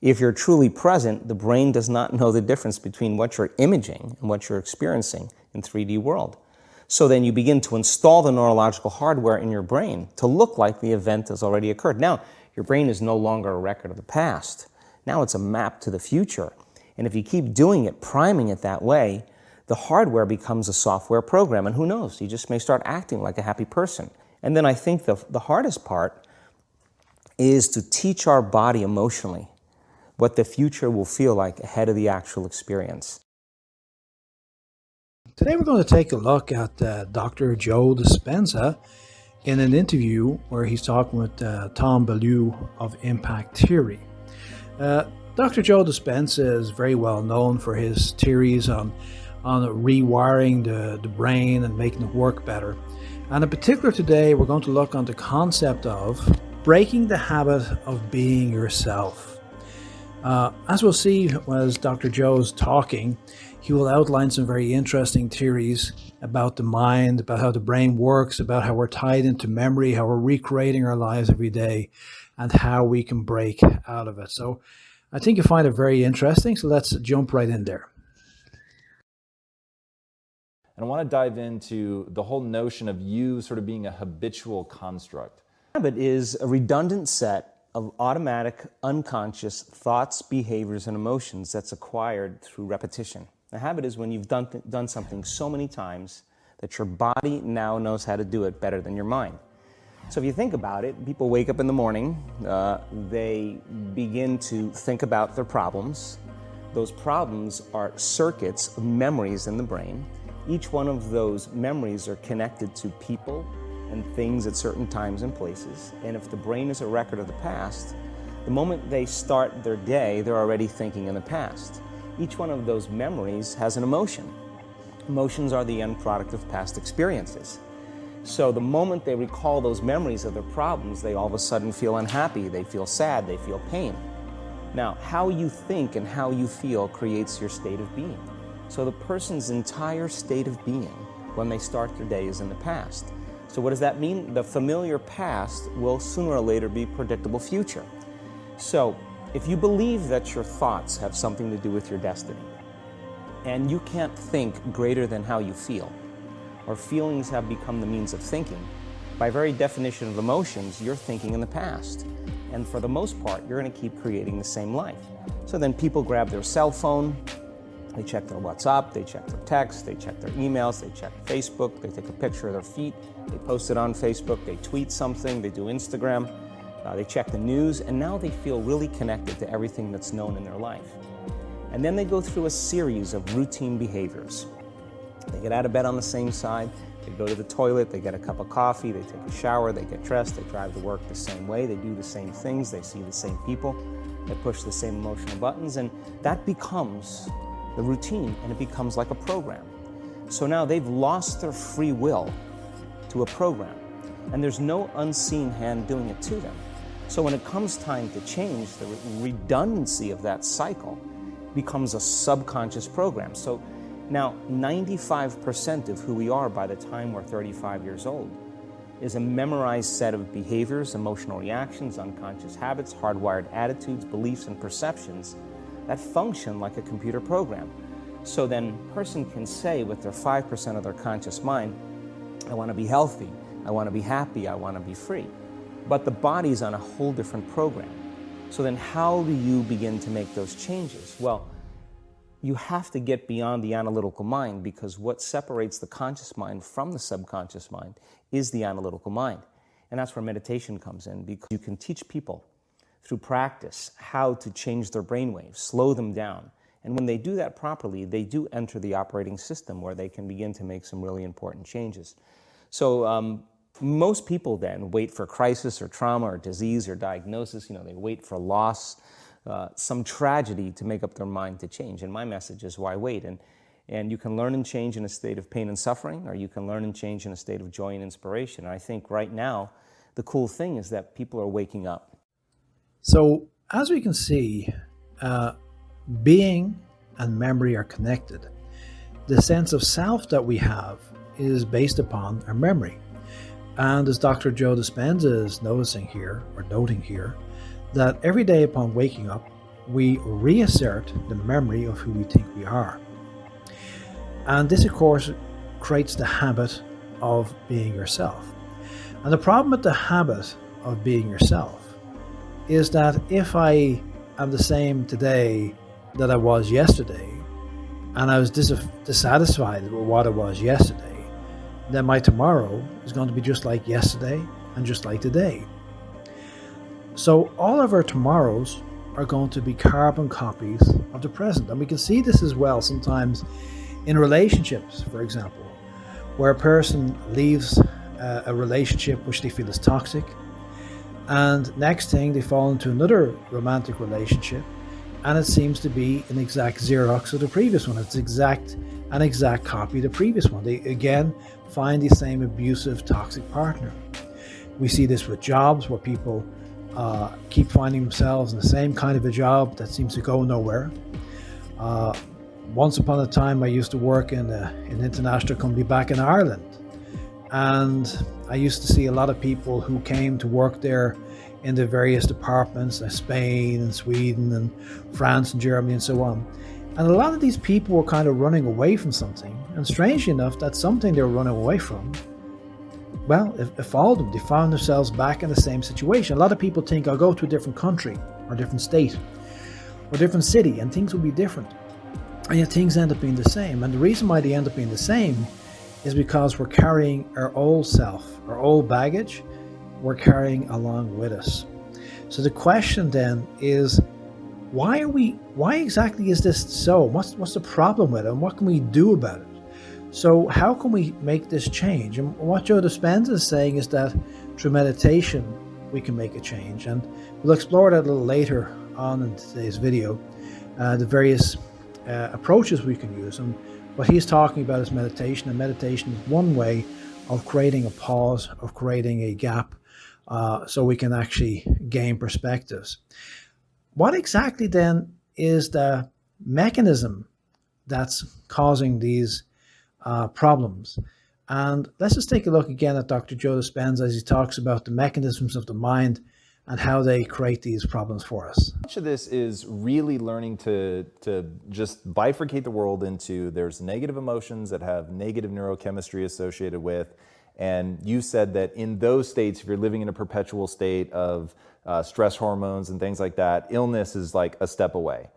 If you're truly present, the brain does not know the difference between what you're imaging and what you're experiencing in 3D world. So then you begin to install the neurological hardware in your brain to look like the event has already occurred. Now, your brain is no longer a record of the past. Now it's a map to the future. And if you keep doing it, priming it that way, the hardware becomes a software program. And who knows, you just may start acting like a happy person. And then I think the hardest part is to teach our body emotionally what the future will feel like ahead of the actual experience. Today we're going to take a look at Dr. Joe Dispenza in an interview where he's talking with Tom Bilyeu of Impact Theory. Dr. Joe Dispenza is very well known for his theories on rewiring the brain and making it work better. And in particular today we're going to look on the concept of breaking the habit of being yourself. As we'll see as Dr. Joe's talking, he will outline some very interesting theories about the mind, about how the brain works, about how we're tied into memory, how we're recreating our lives every day, and how we can break out of it. So I think you'll find it very interesting, so let's jump right in there. And I want to dive into the whole notion of you sort of being a habitual construct. Habit is a redundant set of automatic, unconscious thoughts, behaviors, and emotions that's acquired through repetition. A habit is when you've done something so many times that your body now knows how to do it better than your mind. So if you think about it, people wake up in the morning, they begin to think about their problems. Those problems are circuits of memories in the brain. Each one of those memories are connected to people and things at certain times and places. And if the brain is a record of the past, the moment they start their day, they're already thinking in the past. Each one of those memories has an emotion. Emotions are the end product of past experiences. So the moment they recall those memories of their problems, they all of a sudden feel unhappy, they feel sad, they feel pain. Now, how you think and how you feel creates your state of being. So the person's entire state of being when they start their day is in the past. So what does that mean? The familiar past will sooner or later be predictable future. So if you believe that your thoughts have something to do with your destiny, and you can't think greater than how you feel, or feelings have become the means of thinking, by very definition of emotions, you're thinking in the past. And for the most part, you're going to keep creating the same life. So then people grab their cell phone, they check their WhatsApp, they check their text, they check their emails, they check Facebook, they take a picture of their feet, they post it on Facebook, they tweet something, they do Instagram, they check the news, and now they feel really connected to everything that's known in their life. And then they go through a series of routine behaviors. They get out of bed on the same side, they go to the toilet, they get a cup of coffee, they take a shower, they get dressed, they drive to work the same way, they do the same things, they see the same people, they push the same emotional buttons, and that becomes the routine, and it becomes like a program. So now they've lost their free will to a program, and there's no unseen hand doing it to them. So when it comes time to change, the redundancy of that cycle becomes a subconscious program. So now 95% of who we are by the time we're 35 years old is a memorized set of behaviors, emotional reactions, unconscious habits, hardwired attitudes, beliefs, and perceptions that function like a computer program. So then a person can say with their 5% of their conscious mind, I want to be healthy, I want to be happy, I want to be free. But the body's on a whole different program. So then how do you begin to make those changes? Well, you have to get beyond the analytical mind, because what separates the conscious mind from the subconscious mind is the analytical mind. And that's where meditation comes in, because you can teach people through practice how to change their brainwaves, slow them down. And when they do that properly, they do enter the operating system where they can begin to make some really important changes. So most people then wait for crisis or trauma or disease or diagnosis. They wait for loss, some tragedy to make up their mind to change. And my message is, why wait? And you can learn and change in a state of pain and suffering, or you can learn and change in a state of joy and inspiration. And I think right now, the cool thing is that people are waking up. So as we can see, being and memory are connected. The sense of self that we have is based upon our memory. And as Dr. Joe Dispenza is noting here, that every day upon waking up, we reassert the memory of who we think we are. And this, of course, creates the habit of being yourself. And the problem with the habit of being yourself is that if I am the same today that I was yesterday, and I was dissatisfied with what I was yesterday, then my tomorrow is going to be just like yesterday and just like today. So all of our tomorrows are going to be carbon copies of the present. And we can see this as well sometimes in relationships, for example, where a person leaves a relationship which they feel is toxic, and next thing they fall into another romantic relationship, and it seems to be an exact Xerox of the previous one. It's an exact copy of the previous one. They again find the same abusive, toxic partner. We see this with jobs where people keep finding themselves in the same kind of a job that seems to go nowhere. Once upon a time, I used to work in an international company back in Ireland, and I used to see a lot of people who came to work there in the various departments, Spain and Sweden and France and Germany and so on. And a lot of these people were kind of running away from something. And strangely enough, that something they were running away from, well, it followed them. They found themselves back in the same situation. A lot of people think, I'll go to a different country or different state or different city and things will be different. And yet things end up being the same. And the reason why they end up being the same is because we're carrying our old self, our old baggage, we're carrying along with us. So the question then is, why exactly is this so? What's the problem with it, and what can we do about it? So how can we make this change? And what Joe Dispenza is saying is that through meditation we can make a change, and we'll explore that a little later on in today's video, the various approaches we can use. And what he's talking about is meditation, and meditation is one way of creating a pause, of creating a gap, so we can actually gain perspectives. What exactly then is the mechanism that's causing these problems? And let's just take a look again at Dr. Joe Dispenza as he talks about the mechanisms of the mind and how they create these problems for us. Much of this is really learning to just bifurcate the world into there's negative emotions that have negative neurochemistry associated with. And you said that in those states, if you're living in a perpetual state of stress hormones and things like that, illness is like a step away.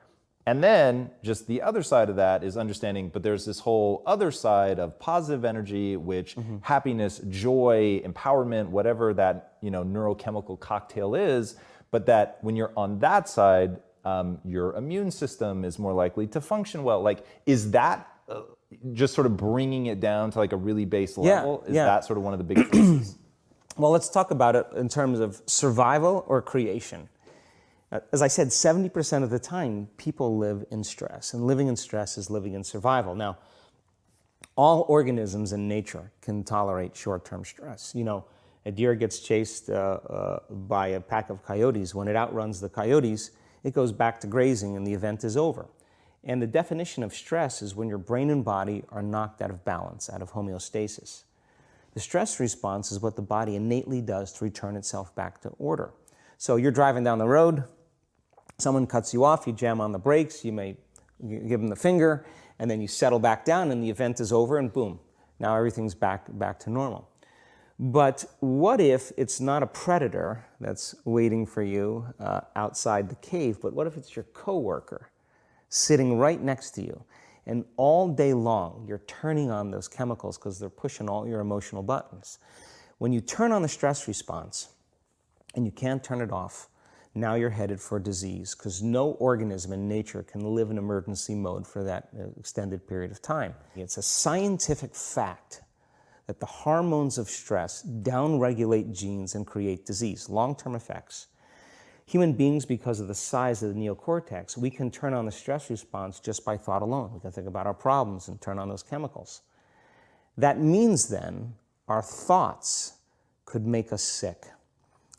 And then just the other side of that is understanding, but there's this whole other side of positive energy, which happiness, joy, empowerment, whatever that neurochemical cocktail is, but that when you're on that side, your immune system is more likely to function well. Like, is that just sort of bringing it down to like a really base level? Is that sort of one of the big pieces? Well, let's talk about it in terms of survival or creation. As I said, 70% of the time, people live in stress, and living in stress is living in survival. Now, all organisms in nature can tolerate short-term stress. A deer gets chased by a pack of coyotes. When it outruns the coyotes, it goes back to grazing and the event is over. And the definition of stress is when your brain and body are knocked out of balance, out of homeostasis. The stress response is what the body innately does to return itself back to order. So you're driving down the road, someone cuts you off, you jam on the brakes, you may give them the finger, and then you settle back down and the event is over and boom, now everything's back to normal. But what if it's not a predator that's waiting for you outside the cave, but what if it's your coworker sitting right next to you? And all day long, you're turning on those chemicals because they're pushing all your emotional buttons. When you turn on the stress response and you can't turn it off, now you're headed for disease, because no organism in nature can live in emergency mode for that extended period of time. It's a scientific fact that the hormones of stress downregulate genes and create disease, long-term effects. Human beings, because of the size of the neocortex, we can turn on the stress response just by thought alone. We can think about our problems and turn on those chemicals. That means then our thoughts could make us sick.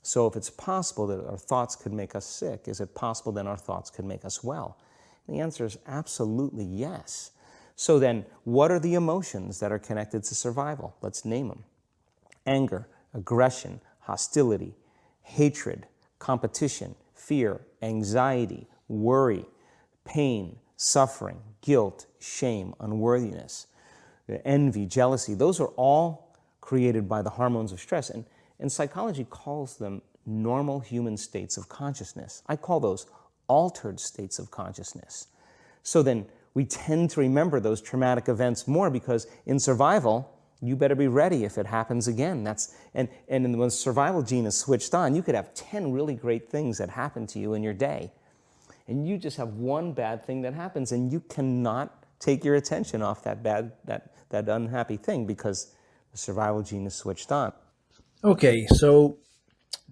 So if it's possible that our thoughts could make us sick, is it possible then our thoughts could make us well? And the answer is absolutely yes. So then, what are the emotions that are connected to survival? Let's name them. Anger, aggression, hostility, hatred, competition, fear, anxiety, worry, pain, suffering, guilt, shame, unworthiness, envy, jealousy. Those are all created by the hormones of stress. And psychology calls them normal human states of consciousness. I call those altered states of consciousness. So then we tend to remember those traumatic events more because in survival, you better be ready if it happens again. And when the survival gene is switched on, you could have 10 really great things that happen to you in your day. And you just have one bad thing that happens and you cannot take your attention off that unhappy thing because the survival gene is switched on. Okay, so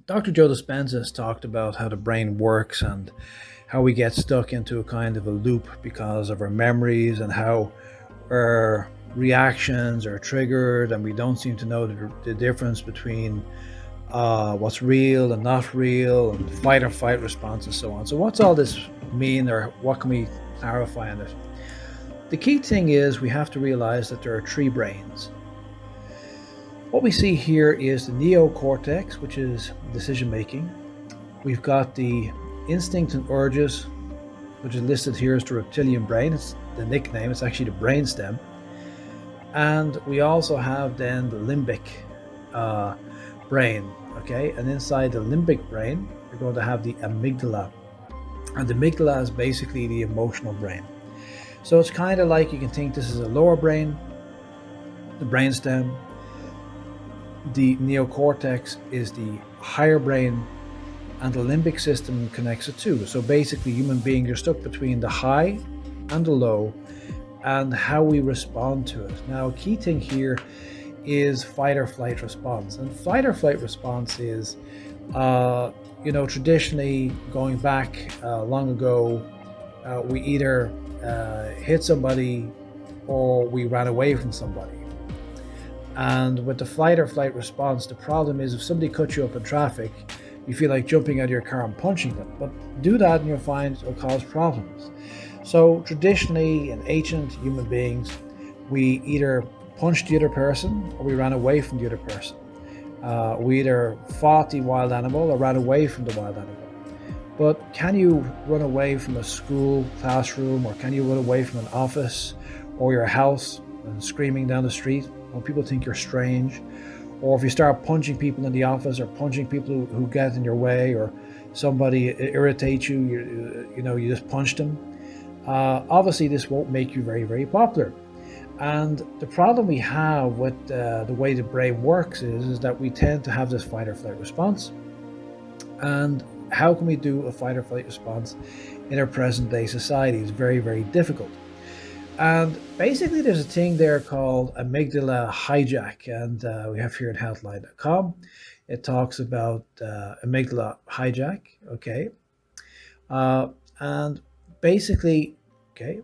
Dr. Joe Dispenza has talked about how the brain works and how we get stuck into a kind of a loop because of our memories and how our reactions are triggered and we don't seem to know the difference between what's real and not real and fight or flight response and so on. So what's all this mean, or what can we clarify on it? The key thing is we have to realize that there are three brains. What we see here is the neocortex, which is decision making. We've got the instinct and urges, which is listed here as the reptilian brain. It's the nickname, it's actually the brainstem. And we also have then the limbic brain, okay? And inside the limbic brain, you're going to have the amygdala. And the amygdala is basically the emotional brain. So it's kind of like you can think this is a lower brain, the brainstem. The neocortex is the higher brain, and the limbic system connects the two. So basically, human beings are stuck between the high and the low, and how we respond to it. Now, a key thing here is fight or flight response. And fight or flight response is, traditionally going back long ago, we either hit somebody or we ran away from somebody. And with the fight or flight response, the problem is if somebody cuts you up in traffic, you feel like jumping out of your car and punching them. But do that and you'll find it'll cause problems. So traditionally, in ancient human beings, we either punched the other person or we ran away from the other person. We either fought the wild animal or ran away from the wild animal. But can you run away from a school classroom, or can you run away from an office or your house and screaming down the street when people think you're strange? Or if you start punching people in the office or punching people who get in your way, or somebody irritates you, you just punched them. Obviously, this won't make you very, very popular. And the problem we have with the way the brain works is that we tend to have this fight or flight response. And how can we do a fight or flight response in our present day society? It's very, very difficult. And basically, there's a thing there called amygdala hijack, and we have here at healthline.com. It talks about amygdala hijack, okay? And basically, okay,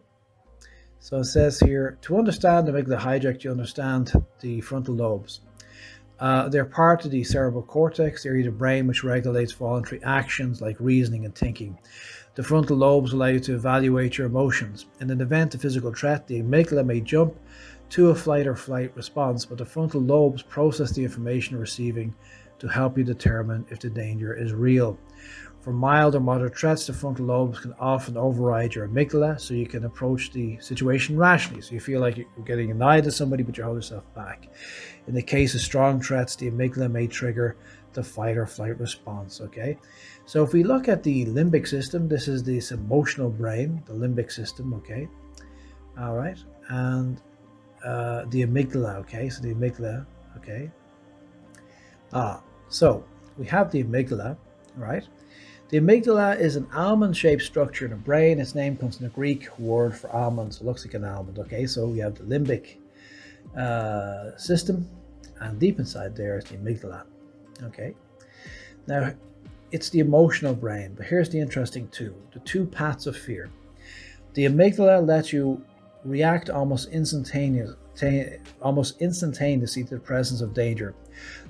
so it says here, to understand amygdala hijack, you understand the frontal lobes. They're part of the cerebral cortex, the area of the brain which regulates voluntary actions like reasoning and thinking. The frontal lobes allow you to evaluate your emotions. In an event of physical threat, the amygdala may jump to a flight or flight response, but the frontal lobes process the information you're receiving to help you determine if the danger is real. For mild or moderate threats, the frontal lobes can often override your amygdala, so you can approach the situation rationally. So you feel like you're getting annoyed at somebody, but you hold yourself back. In the case of strong threats, the amygdala may trigger the fight or flight response, okay? So if we look at the limbic system, this is this emotional brain, the limbic system, okay? All right, and the amygdala, okay? So the amygdala, okay? So we have the amygdala, right? The amygdala is an almond-shaped structure in the brain. Its name comes from the Greek word for almond, so it looks like an almond, okay? So we have the limbic system, and deep inside there is the amygdala, okay? Now, it's the emotional brain, but here's the interesting the two paths of fear. The amygdala lets you react almost instantaneously to the presence of danger,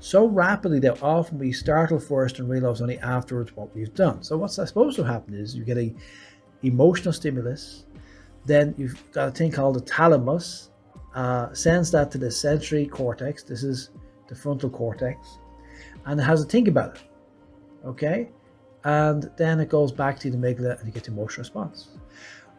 so rapidly that often we startle first and realize only afterwards what we've done. So what's supposed to happen is you get a emotional stimulus, then you've got a thing called the thalamus, sends that to the sensory cortex. This is the frontal cortex, and it has to think about it. Okay, and then it goes back to the amygdala and you get the emotional response.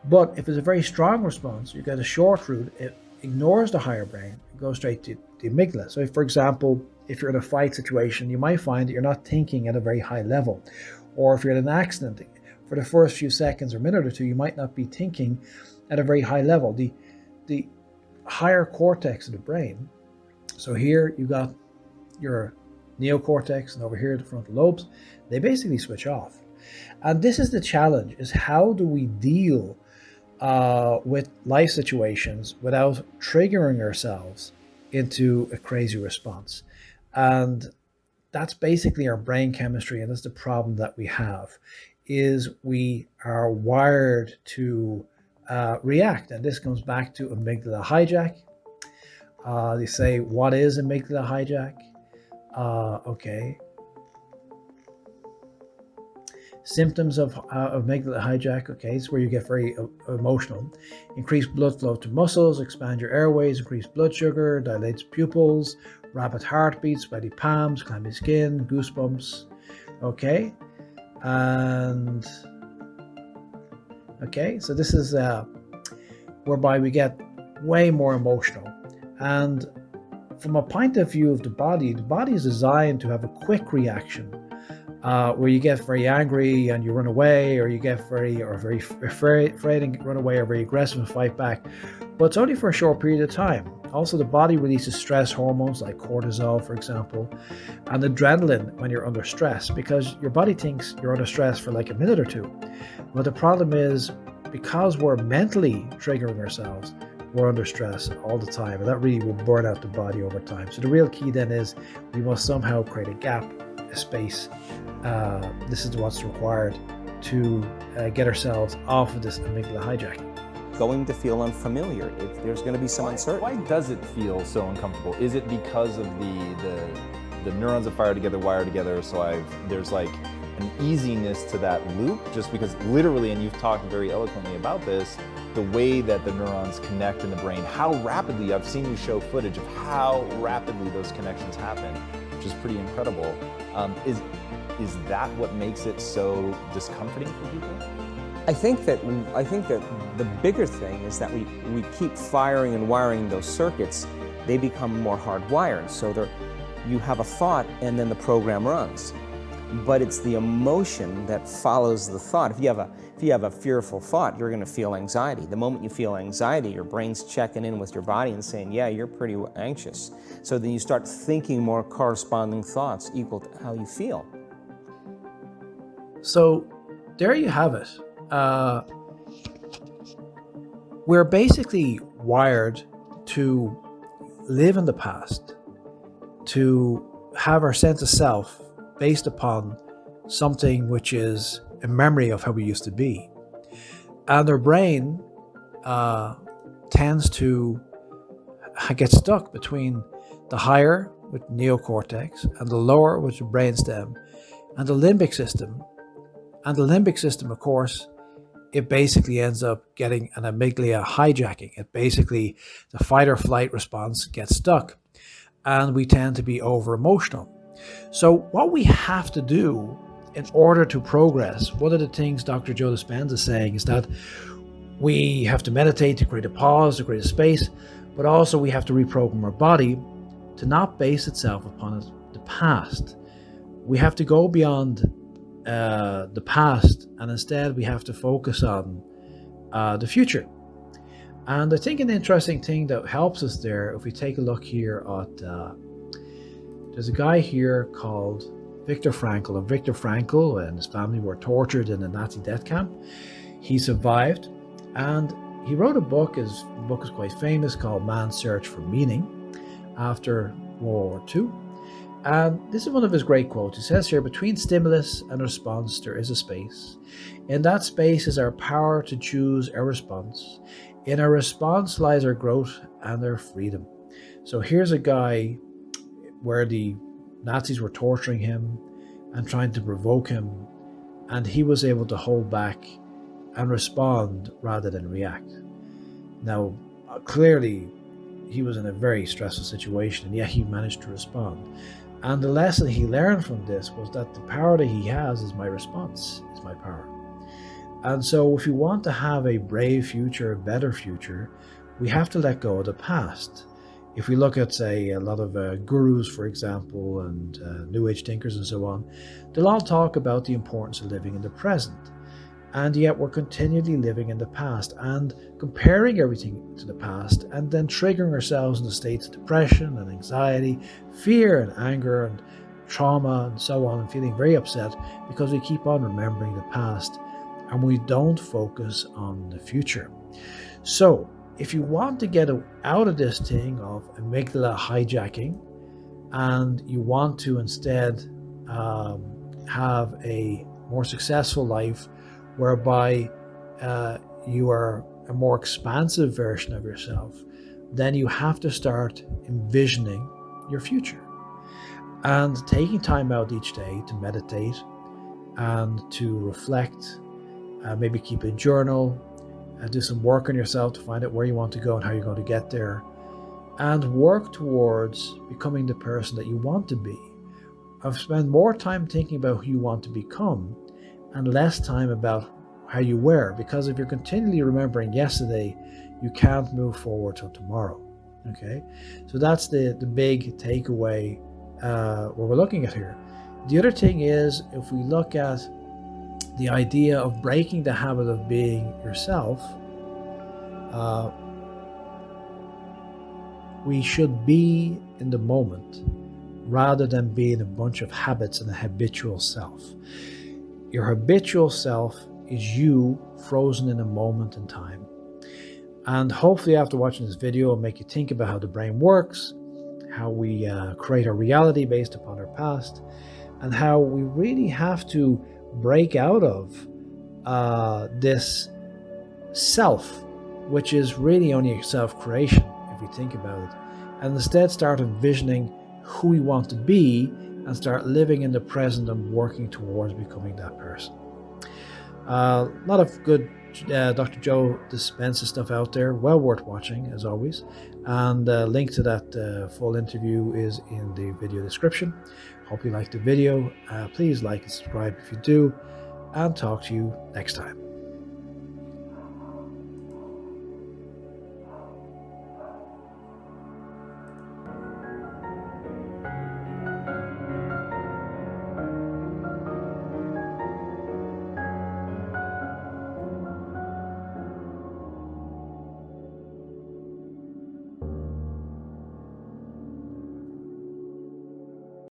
But if it's a very strong response, you get a short route, it ignores the higher brain, it goes straight to the amygdala. So if, for example, if you're in a fight situation, you might find that you're not thinking at a very high level. Or if you're in an accident, for the first few seconds or minute or two, you might not be thinking at a very high level. The higher cortex of the brain, so here you got your neocortex and over here the frontal lobes, they basically switch off. And this is the challenge, is how do we deal with life situations without triggering ourselves into a crazy response. And that's basically our brain chemistry, and that's the problem that we have, is we are wired to react. And this comes back to amygdala hijack. They say, what is amygdala hijack? Okay. Symptoms of amygdala hijack, okay, it's where you get very emotional. Increased blood flow to muscles, expand your airways, increase blood sugar, dilates pupils, rapid heartbeat, sweaty palms, clammy skin, goosebumps, okay? And, okay, so this is whereby we get way more emotional. And from a point of view of the body is designed to have a quick reaction. Where you get very angry and you run away, or you get very afraid and run away, or very aggressive and fight back. But it's only for a short period of time. Also, the body releases stress hormones like cortisol, for example, and adrenaline when you're under stress, because your body thinks you're under stress for like a minute or two. But the problem is, because we're mentally triggering ourselves, we're under stress all the time, and that really will burn out the body over time. So the real key then is we must somehow create a gap, a space. This is what's required to get ourselves off of this amygdala hijacking. Going to feel unfamiliar. There's going to be some uncertainty. Why does it feel so uncomfortable? Is it because of the neurons that fire together wire together, so there's like an easiness to that loop, just because literally, and you've talked very eloquently about this, the way that the neurons connect in the brain, how rapidly, I've seen you show footage of how rapidly those connections happen, which is pretty incredible. Is that what makes it so discomforting for people? I think that the bigger thing is that we keep firing and wiring those circuits. They become more hardwired. So you have a thought and then the program runs. But it's the emotion that follows the thought. If you have a fearful thought, you're going to feel anxiety. The moment you feel anxiety, your brain's checking in with your body and saying, yeah, you're pretty anxious. So then you start thinking more corresponding thoughts equal to how you feel. So there you have it. We're basically wired to live in the past, to have our sense of self based upon something which is a memory of how we used to be. And our brain tends to get stuck between the higher, with neocortex, and the lower, with the brainstem, and the limbic system. And the limbic system, of course, it basically ends up getting an amygdala hijacking. It basically, the fight or flight response gets stuck, and we tend to be over emotional. So what we have to do in order to progress, one of the things Dr. Joe Dispenza is saying is that we have to meditate to create a pause, to create a space, but also we have to reprogram our body to not base itself upon the past. We have to go beyond the past, and instead we have to focus on the future. And I think an interesting thing that helps us there, if we take a look here at there's a guy here called Viktor Frankl, and Viktor Frankl and his family were tortured in a Nazi death camp. He survived, and he wrote a book. His book is quite famous, called Man's Search for Meaning, after World War II. And this is one of his great quotes. He says here, between stimulus and response, there is a space. In that space is our power to choose our response. In our response lies our growth and our freedom. So here's a guy where the Nazis were torturing him and trying to provoke him, and he was able to hold back and respond rather than react. Now, clearly, he was in a very stressful situation, and yet he managed to respond. And the lesson he learned from this was that the power that he has is my response, is my power. And so if you want to have a brave future, a better future, we have to let go of the past. If we look at, say, a lot of gurus, for example, and New Age thinkers and so on, they'll all talk about the importance of living in the present. And yet we're continually living in the past and comparing everything to the past and then triggering ourselves into states of depression and anxiety, fear and anger and trauma and so on, and feeling very upset because we keep on remembering the past and we don't focus on the future. So if you want to get out of this thing of amygdala hijacking and you want to instead have a more successful life whereby you are a more expansive version of yourself, then you have to start envisioning your future and taking time out each day to meditate and to reflect, maybe keep a journal, do some work on yourself to find out where you want to go and how you're going to get there, and work towards becoming the person that you want to be. I've spent more time thinking about who you want to become and less time about how you were, because if you're continually remembering yesterday, you can't move forward till tomorrow. Okay, so that's the big takeaway what we're looking at here. The other thing is, if we look at the idea of breaking the habit of being yourself, we should be in the moment rather than being a bunch of habits and a habitual self. Your habitual self is you frozen in a moment in time. And hopefully after watching this video, it'll make you think about how the brain works, how we create a reality based upon our past, and how we really have to break out of this self, which is really only a self-creation if you think about it, and instead start envisioning who we want to be and start living in the present and working towards becoming that person. A lot of good Dr. Joe Dispenza stuff out there, well worth watching as always, and the link to that full interview is in the video description. Hope you liked the video. Please like and subscribe if you do, and talk to you next time.